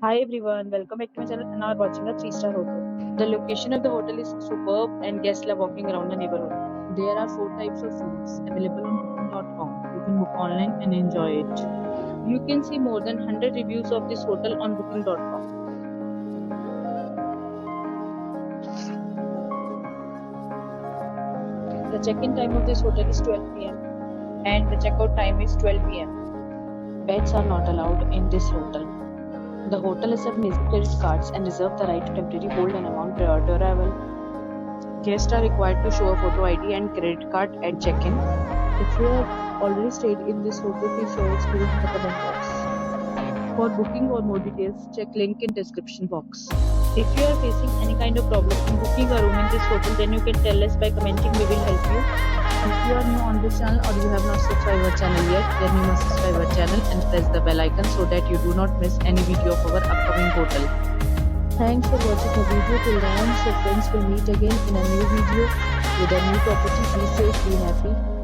Hi everyone, welcome back to my channel and now we're watching a 3-star hotel. The location of the hotel is superb and guests love walking around the neighborhood. There are 4 types of rooms available on booking.com. You can book online and enjoy it. You can see more than 100 reviews of this hotel on booking.com. The check-in time of this hotel is 12 pm and the checkout time is 12 pm. Pets are not allowed in this hotel. The hotel accepts major credit cards and reserves the right to temporarily hold an amount prior to arrival. Guests are required to show a photo ID and credit card at check-in. If you have already stayed in this hotel, please share your experience in the comment box. For booking or more details, check link in description box. If you are facing any kind of problem in booking a room in this hotel, then you can tell us by commenting. We will help you. If you are new on this channel or you have not subscribed our channel yet, then you must subscribe our channel and press the bell icon so that you do not miss any video of our upcoming hotel. Thanks for watching the video till the end. So friends, will meet again in a new video with a new property. Be safe, be happy.